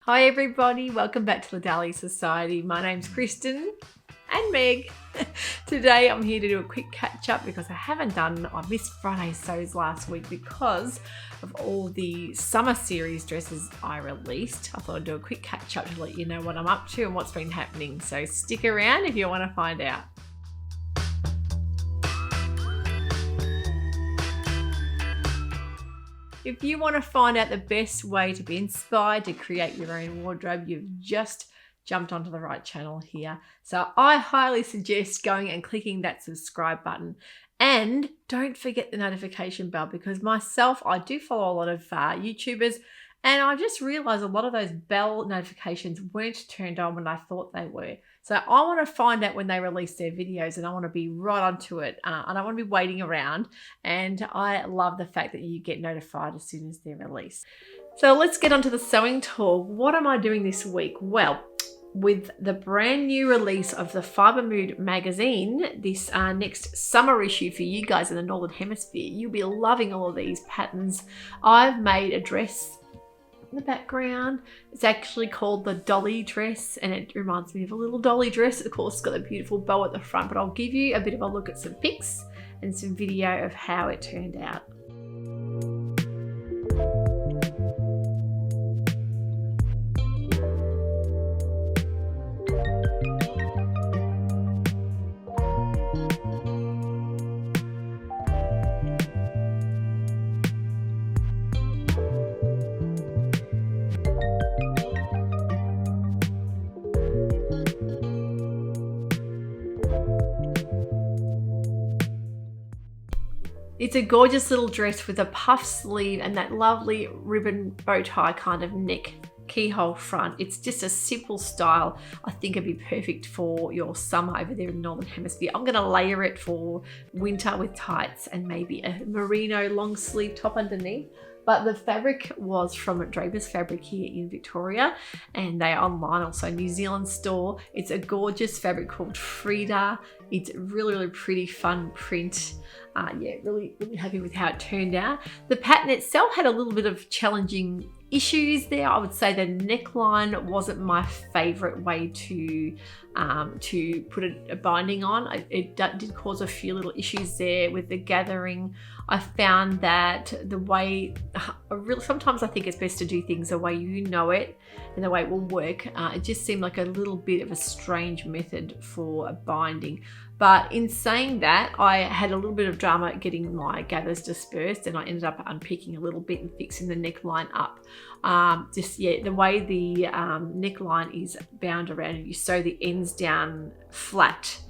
Hi everybody, welcome back to the Dolly Society. My name's Kristen and Meg. Today I'm here to do a quick catch up because I missed Friday sews last week because of all the summer series dresses I released. I thought I'd do a quick catch up to let you know what I'm up to and what's been happening. So stick around if you want to find out. If you want to find out the best way to be inspired to create your own wardrobe, you've just jumped onto the right channel here. So I highly suggest going and clicking that subscribe button. And don't forget the notification bell because myself, I do follow a lot of YouTubers, and I just realized a lot of those bell notifications weren't turned on when I thought they were. So I want to find out when they release their videos, and I want to be right onto it. I don't want to be waiting around, and I love the fact that you get notified as soon as they're released. So let's get onto the sewing talk. What am I doing this week? Well, with the brand new release of the Fibremoods magazine, this next summer issue for you guys in the Northern Hemisphere, you'll be loving all of these patterns. I've made a dress in the background. It's actually called the Dolly Dress, and it reminds me of a little Dolly dress. Of course, it's got a beautiful bow at the front, but I'll give you a bit of a look at some pics and some video of how it turned out. It's a gorgeous little dress with a puff sleeve and that lovely ribbon bow tie kind of neck keyhole front. It's just a simple style. I think it'd be perfect for your summer over there in the Northern Hemisphere. I'm going to layer it for winter with tights and maybe a merino long sleeve top underneath. But the fabric was from Drapers Fabrics here in Victoria, and they are online, also New Zealand store. It's a gorgeous fabric called Frida. It's really pretty, fun print. Yeah, really happy with how it turned out. The pattern itself had a little bit of challenging issues there. I would say the neckline wasn't my favorite way to put a binding on. It did cause a few little issues there with the gathering. I found that the way, sometimes I think it's best to do things the way you know it and the way it will work. It just seemed like a little bit of a strange method for a binding. But in saying that, I had a little bit of drama getting my gathers dispersed, and I ended up unpicking a little bit and fixing the neckline up. The way the neckline is bound around, and you sew the ends down flat,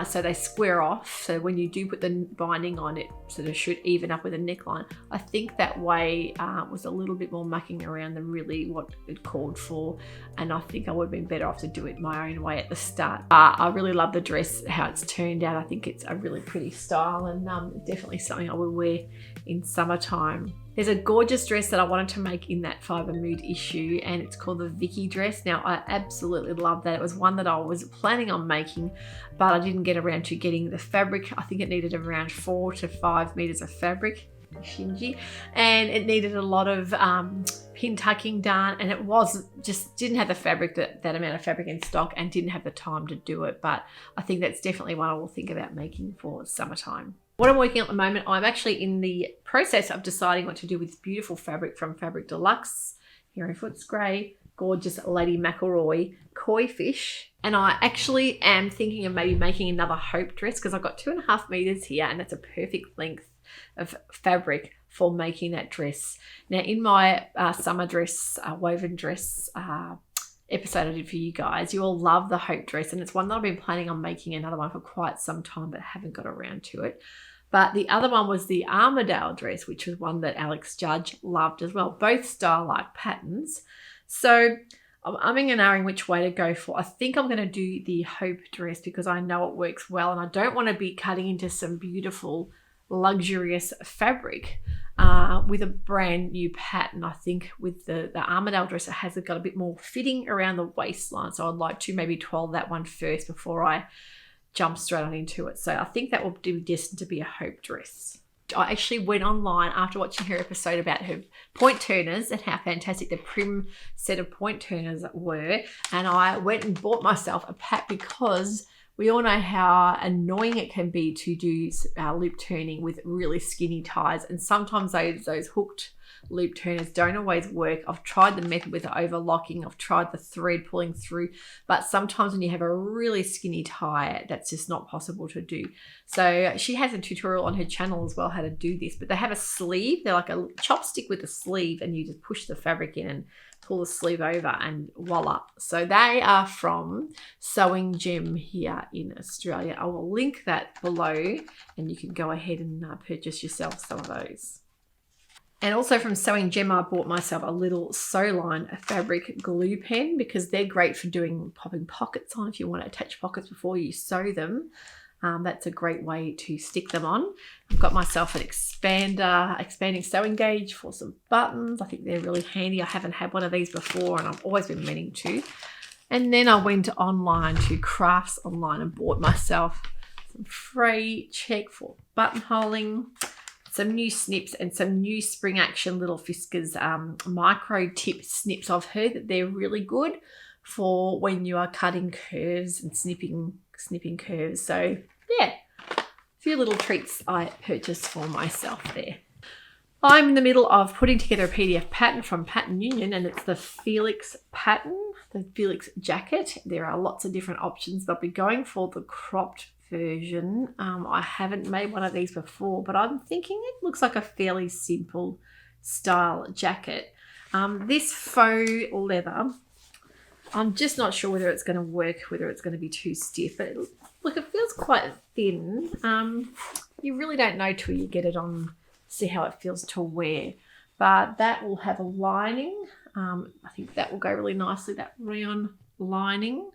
so they square off. So when you do put the binding on, it sort of should even up with a neckline. I think that way was a little bit more mucking around than really what it called for, and I think I would have been better off to do it my own way at the start. I really love the dress, how it's turned out. I think it's a really pretty style, and definitely something I will wear in summertime. There's a gorgeous dress that I wanted to make in that Fibremoods issue, and it's called the Vicky dress. Now, I absolutely love that. It was one that I was planning on making, but I didn't get around to getting the fabric. I think it needed around 4 to 5 meters of fabric, shinji, and it needed a lot of pin tucking done, and it didn't have the fabric, that amount of fabric in stock, and didn't have the time to do it. But I think that's definitely one I will think about making for summertime. What I'm working on at the moment, I'm actually in the process of deciding what to do with this beautiful fabric from Fabric Deluxe here in Footscray, gorgeous Lady McElroy koi fish. And I actually am thinking of maybe making another hope dress because I've got 2.5 meters here, and that's a perfect length of fabric for making that dress. Now, in my summer dress, woven dress episode I did for you guys, you all love the hope dress, and it's one that I've been planning on making another one for quite some time but haven't got around to it. But the other one was the Armadale dress, which was one that Alex Judge loved as well. Both style-like patterns. So I'm umming and ahhing which way to go for. I think I'm going to do the hope dress because I know it works well, and I don't want to be cutting into some beautiful luxurious fabric with a brand new pattern. I think with the Armadale dress, it has got a bit more fitting around the waistline, so I'd like to maybe twirl that one first before I jump straight on into it. So I think that will be destined to be a hope dress. I actually went online after watching her episode about her point turners and how fantastic the Prim set of point turners were. And I went and bought myself a pack because we all know how annoying it can be to do loop turning with really skinny ties. And sometimes those hooked loop turners don't always work. I've tried the method with the overlocking. I've tried the thread pulling through. But sometimes when you have a really skinny tie, that's just not possible to do. So she has a tutorial on her channel as well how to do this. But they have a sleeve. They're like a chopstick with a sleeve, and you just push the fabric in and pull the sleeve over and voila. So they are from Sewing Gem here in Australia. I will link that below and you can go ahead and purchase yourself some of those. And also from Sewing Gem, I bought myself a little Sewline fabric glue pen because they're great for popping pockets on if you want to attach pockets before you sew them. That's a great way to stick them on. I've got myself an expanding sewing gauge for some buttons. I think they're really handy. I haven't had one of these before and I've always been meaning to. And then I went online to Crafts Online and bought myself some free check for buttonholing, some new snips and some new Spring Action Little Fiskars micro tip snips. I've heard that they're really good for when you are cutting curves and snipping curves. So yeah, a few little treats I purchased for myself there. I'm in the middle of putting together a PDF pattern from Pattern Union, and it's the Felix pattern, the Felix jacket. There are lots of different options, but I'll be going for the cropped version. I haven't made one of these before, but I'm thinking it looks like a fairly simple style jacket. This faux leather, I'm just not sure whether it's going to work, whether it's going to be too stiff. But look, it feels quite thin. You really don't know till you get it on, see how it feels to wear. But that will have a lining. I think that will go really nicely, that round lining.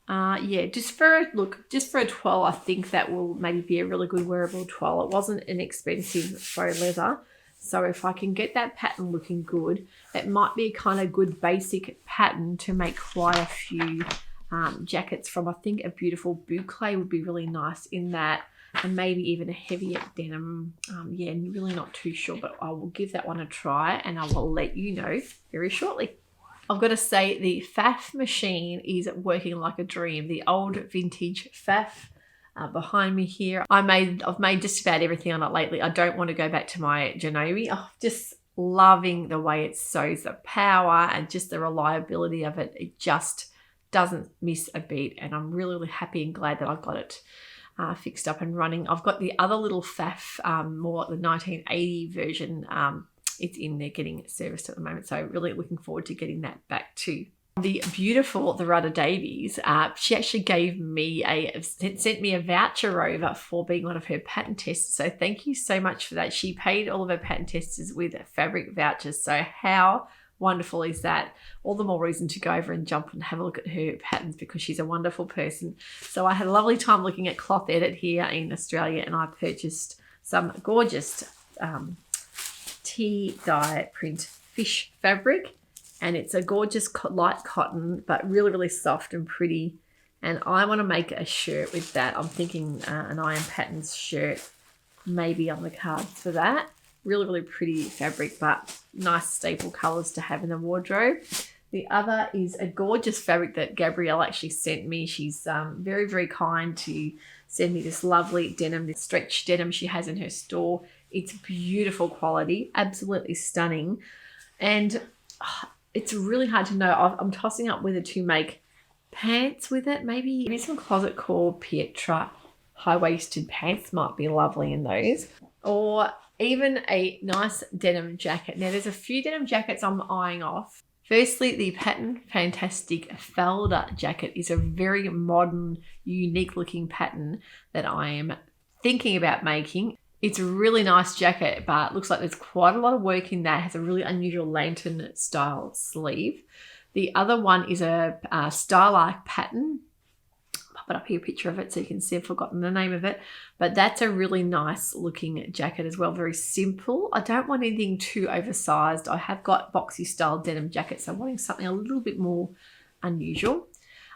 Yeah, just for a twirl, I think that will maybe be a really good wearable twirl. It wasn't an expensive faux leather. So if I can get that pattern looking good, it might be a kind of good basic pattern to make quite a few jackets from. I think a beautiful boucle would be really nice in that, and maybe even a heavier denim. Yeah, really not too sure, but I will give that one a try and I will let you know very shortly. I've got to say the Faf machine is working like a dream. The old vintage Faf behind me here. I've made just about everything on it lately. I don't want to go back to my Janome. I'm just loving the way it sews, the power and just the reliability of it. It just doesn't miss a beat, and I'm really, really happy and glad that I've got it fixed up and running. I've got the other little Faf, more like the 1980 version. It's in there getting serviced at the moment, so really looking forward to getting that back too. The beautiful Loretta Davies, she actually sent me a voucher over for being one of her pattern testers. So thank you so much for that. She paid all of her pattern testers with fabric vouchers. So how wonderful is that? All the more reason to go over and jump and have a look at her patterns because she's a wonderful person. So I had a lovely time looking at Cloth Edit here in Australia, and I purchased some gorgeous tea dye print fish fabric. And it's a gorgeous light cotton, but really, really soft and pretty. And I want to make a shirt with that. I'm thinking an Iron Patterns shirt, maybe on the cards for that. Really, really pretty fabric, but nice staple colours to have in the wardrobe. The other is a gorgeous fabric that Gabrielle actually sent me. She's very, very kind to send me this lovely denim, this stretch denim she has in her store. It's beautiful quality, absolutely stunning. And it's really hard to know. I'm tossing up whether to make pants with it. Maybe some Closet Core Pietra high-waisted pants might be lovely in those. Or even a nice denim jacket. Now, there's a few denim jackets I'm eyeing off. Firstly, the Pattern Fantastic Felder jacket is a very modern, unique-looking pattern that I am thinking about making. It's a really nice jacket, but it looks like there's quite a lot of work in that. It has a really unusual lantern style sleeve. The other one is a Starlight pattern. I'll pop it up here, a picture of it so you can see I've forgotten the name of it. But that's a really nice looking jacket as well, very simple. I don't want anything too oversized. I have got boxy style denim jackets, so I'm wanting something a little bit more unusual.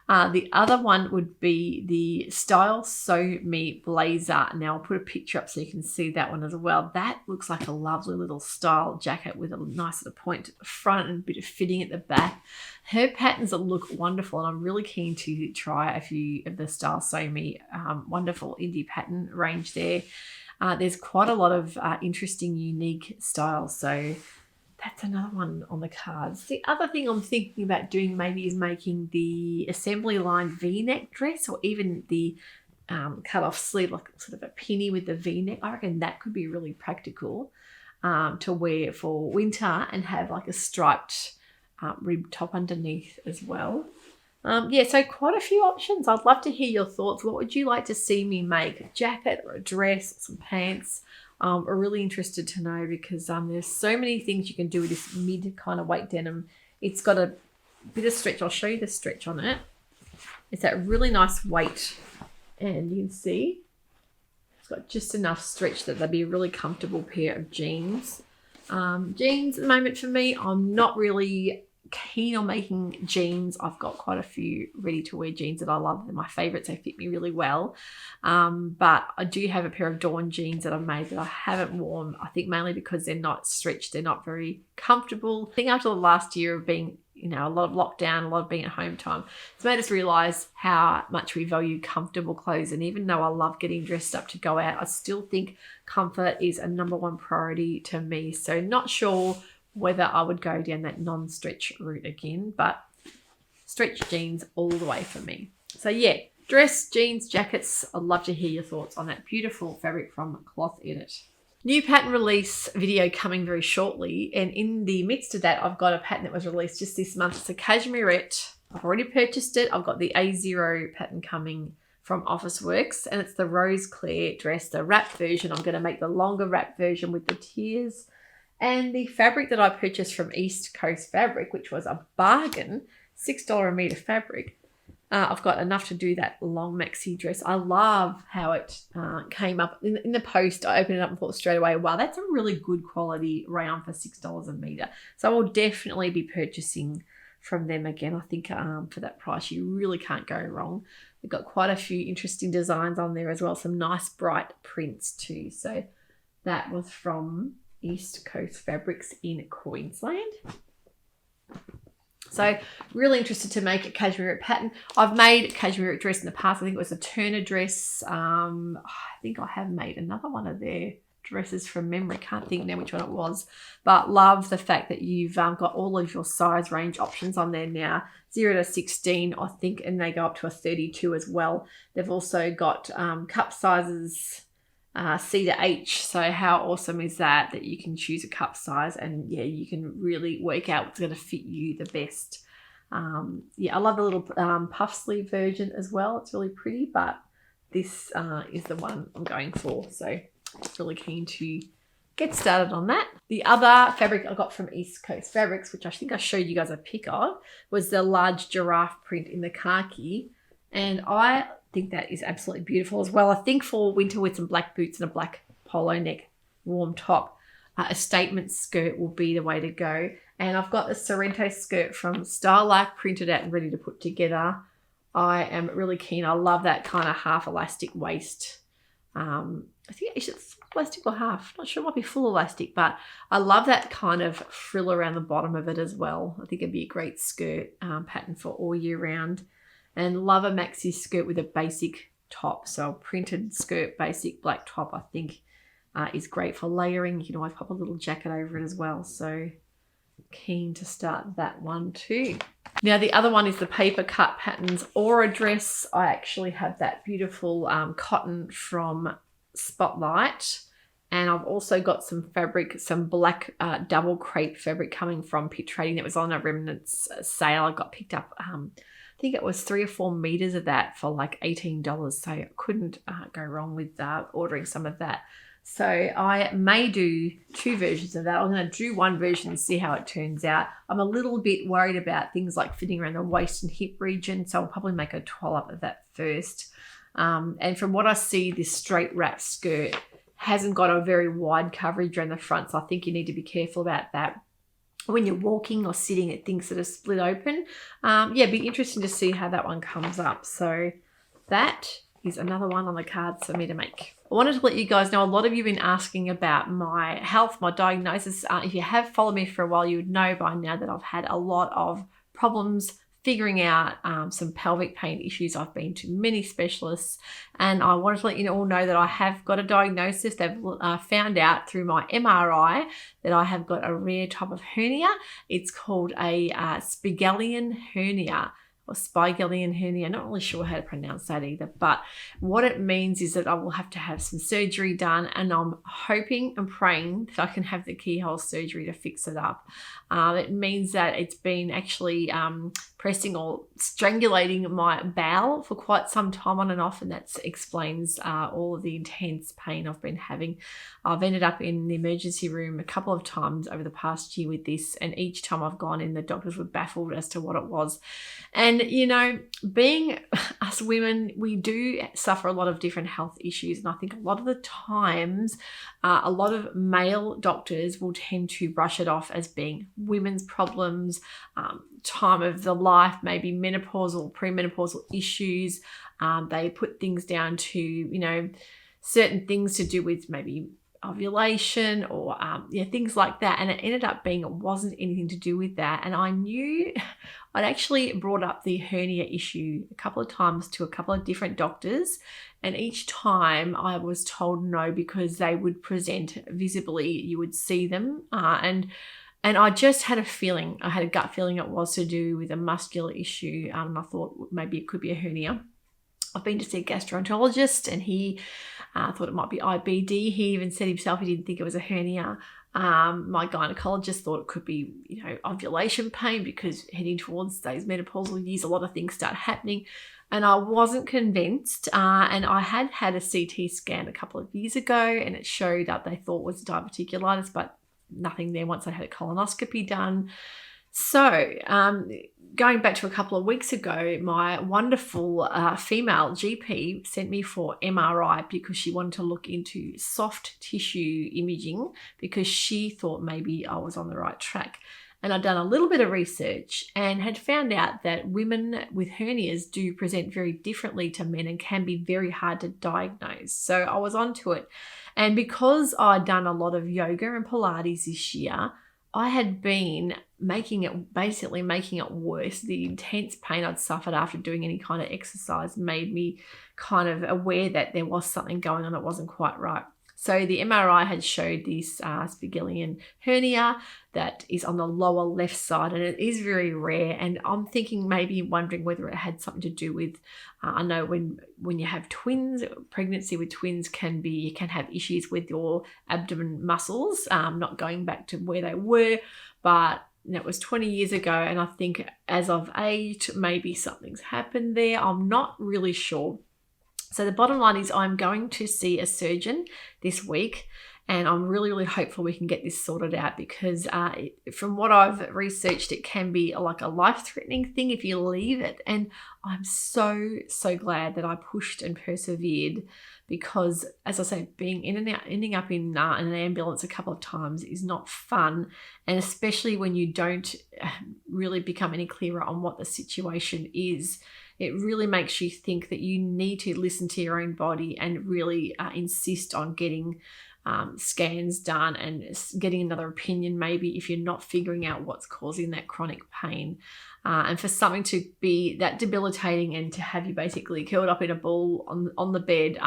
The other one would be the Style Sew Me blazer. Now I'll put a picture up so you can see that one as well. That looks like a lovely little style jacket with a nice little point at the front and a bit of fitting at the back. Her patterns look wonderful, and I'm really keen to try a few of the Style Sew Me wonderful indie pattern range there. There's quite a lot of interesting, unique styles, so that's another one on the cards. The other thing I'm thinking about doing maybe is making the assembly line V-neck dress, or even the cut off sleeve, like sort of a pinny with the V-neck. I reckon that could be really practical to wear for winter and have like a striped rib top underneath as well. Yeah, so quite a few options. I'd love to hear your thoughts. What would you like to see me make? A jacket or a dress, some pants? I'm really interested to know, because there's so many things you can do with this mid kind of weight denim. It's got a bit of stretch. I'll show you the stretch on it. It's that really nice weight, and you can see it's got just enough stretch that they'd be a really comfortable pair of jeans. Jeans at the moment for me, I'm not really keen on making jeans. I've got quite a few ready to wear jeans that I love. They're my favorites. They fit me really well. But I do have a pair of Dawn jeans that I've made that I haven't worn. I think mainly because they're not stretched. They're not very comfortable. I think after the last year of being, a lot of lockdown, a lot of being at home time, it's made us realize how much we value comfortable clothes. And even though I love getting dressed up to go out, I still think comfort is a number one priority to me. So not sure whether I would go down that non-stretch route again, but stretch jeans all the way for me. So yeah, dress, jeans, jackets. I'd love to hear your thoughts on that beautiful fabric from Cloth Edit. New pattern release video coming very shortly, and in the midst of that, I've got a pattern that was released just this month. It's a cashmerette. I've already purchased it. I've got the A0 pattern coming from Officeworks, and it's the Rose Claire dress, the wrap version. I'm going to make the longer wrap version with the tiers. And the fabric that I purchased from East Coast Fabric, which was a bargain, $6 a metre fabric. I've got enough to do that long maxi dress. I love how it came up. In the post, I opened it up and thought straight away, wow, that's a really good quality rayon for $6 a metre. So I will definitely be purchasing from them again. I think for that price, you really can't go wrong. They've got quite a few interesting designs on there as well. Some nice bright prints too. So that was from East Coast Fabrics in Queensland. So really interested to make a cashmere pattern. I've made a cashmere dress in the past. I think it was a Turner dress. I think I have made another one of their dresses from memory. Can't think now which one it was, but love the fact that you've got all of your size range options on there now, 0 to 16 I think, and they go up to a 32 as well. They've also got cup sizes C to H. So how awesome is that you can choose a cup size, and yeah, you can really work out what's going to fit you the best. Yeah, I love the little puff sleeve version as well. It's really pretty, but this is the one I'm going for. So really keen to get started on that. The other fabric I got from East Coast Fabrics, which I think I showed you guys a pic of, was the large giraffe print in the khaki. And I think that is absolutely beautiful as well. I think for winter with some black boots and a black polo neck warm top, a statement skirt will be the way to go. And I've got a Sorrento skirt from Style Like printed out and ready to put together. I am really keen. I love that kind of half elastic waist. I think it's elastic or half. Not sure, it might be full elastic, but I love that kind of frill around the bottom of it as well. I think it'd be a great skirt pattern for all year round. And love a maxi skirt with a basic top. So a printed skirt, basic black top, I think is great for layering. You can always pop a little jacket over it as well. So keen to start that one too. Now the other one is the paper cut patterns Aura dress. I actually have that beautiful cotton from Spotlight, and I've also got some fabric, some black double crepe fabric coming from Pit Trading that was on a remnants sale. I got picked up I think it was 3 or 4 meters of that for like $18, so I couldn't go wrong with ordering some of that. So I may do 2 versions of that. I'm going to do one version and see how it turns out. I'm a little bit worried about things like fitting around the waist and hip region, so I'll probably make a twirl up of that first. And from what I see, this straight wrap skirt hasn't got a very wide coverage around the front, so I think you need to be careful about that. when you're walking or sitting at things that are split open. Yeah, it'd be interesting to see how that one comes up. So that is another one on the cards for me to make. I wanted to let you guys know, a lot of you have been asking about my health, my diagnosis. If you have followed me for a while, you would know by now that I've had a lot of problems figuring out some pelvic pain issues. I've been to many specialists, and I wanted to let you all know that I have got a diagnosis. They've found out through my MRI that I have got a rare type of hernia. It's called a Spigelian hernia, or Spigelian hernia. Not really sure how to pronounce that either, but what it means is that I will have to have some surgery done, and I'm hoping and praying that I can have the keyhole surgery to fix it up. It means that it's been actually pressing or strangulating my bowel for quite some time on and off, and that explains all of the intense pain I've been having. I've ended up in the emergency room a couple of times over the past year with this, and each time I've gone in, the doctors were baffled as to what it was. And, you know, being us women, we do suffer a lot of different health issues, and I think a lot of the times, a lot of male doctors will tend to brush it off as being women's problems, time of the life, maybe menopausal, premenopausal issues. They put things down to, you know, certain things to do with maybe ovulation or things like that. And it ended up being it wasn't anything to do with that. And I knew I'd actually brought up the hernia issue a couple of times to a couple of different doctors. And each time I was told no, because they would present visibly, you would see them. And I just had a feeling, I had a gut feeling it was to do with a muscular issue. And I thought maybe it could be a hernia. I've been to see a gastroenterologist, and he thought it might be IBD. He even said himself he didn't think it was a hernia. My gynecologist thought it could be, you know, ovulation pain, because heading towards those menopausal years, a lot of things start happening. And I wasn't convinced. And I had had a CT scan a couple of years ago, and it showed up they thought was diverticulitis, but nothing there once I had a colonoscopy done. So going back to a couple of weeks ago, my wonderful female GP sent me for MRI because she wanted to look into soft tissue imaging, because she thought maybe I was on the right track. And I'd done a little bit of research and had found out that women with hernias do present very differently to men and can be very hard to diagnose. So I was onto it. And because I'd done a lot of yoga and Pilates this year, I had been making it worse. The intense pain I'd suffered after doing any kind of exercise made me kind of aware that there was something going on that wasn't quite right. So the MRI had showed this Spigelian hernia that is on the lower left side, and it is very rare. And I'm wondering whether it had something to do with, I know when you have twins, pregnancy with twins you can have issues with your abdomen muscles, not going back to where they were, but that was 20 years ago. And I think as I've aged, maybe something's happened there. I'm not really sure. So the bottom line is I'm going to see a surgeon this week, and I'm really, really hopeful we can get this sorted out, because from what I've researched, it can be like a life-threatening thing if you leave it. And I'm so, so glad that I pushed and persevered, because, as I say, ending up in an ambulance a couple of times is not fun. And especially when you don't really become any clearer on what the situation is, it really makes you think that you need to listen to your own body and really insist on getting scans done and getting another opinion, maybe, if you're not figuring out what's causing that chronic pain. And for something to be that debilitating and to have you basically curled up in a ball on the bed.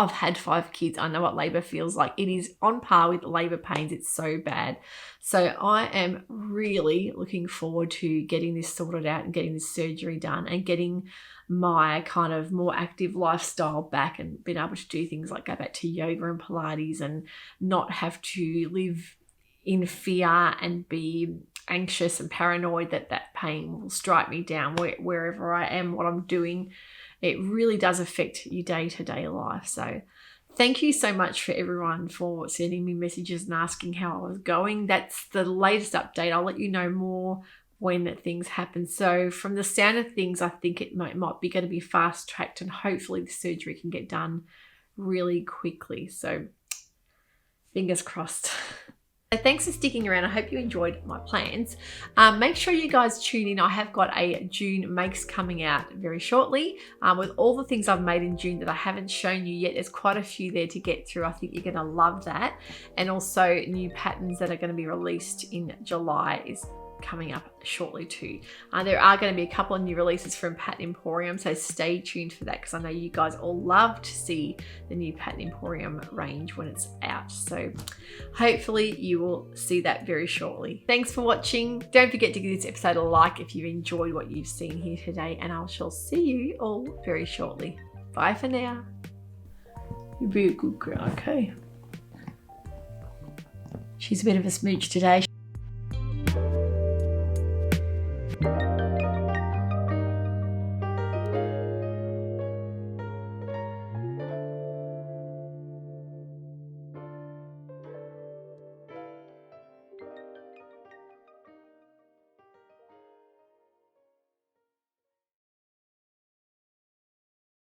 I've had 5 kids. I know what labor feels like. It is on par with labor pains. It's so bad. So I am really looking forward to getting this sorted out and getting this surgery done and getting my kind of more active lifestyle back, and being able to do things like go back to yoga and Pilates and not have to live in fear and be anxious and paranoid that pain will strike me down wherever I am, what I'm doing. It really does affect your day-to-day life. So thank you so much for everyone for sending me messages and asking how I was going. That's the latest update. I'll let you know more when things happen. So from the sound of things, I think it might be going to be fast-tracked, and hopefully the surgery can get done really quickly. So fingers crossed. So thanks for sticking around. I hope you enjoyed my plans. Make sure you guys tune in. I have got a June makes coming out very shortly with all the things I've made in June that I haven't shown you yet. There's quite a few there to get through. I think you're going to love that. And also new patterns that are going to be released in July is coming up shortly too. There are going to be a couple of new releases from Pattern Emporium, so stay tuned for that because I know you guys all love to see the new Pattern Emporium range when it's out. So hopefully you will see that very shortly. Thanks for watching. Don't forget to give this episode a like if you've enjoyed what you've seen here today, and I shall see you all very shortly. Bye for now. You be a good girl, okay? She's a bit of a smooch today.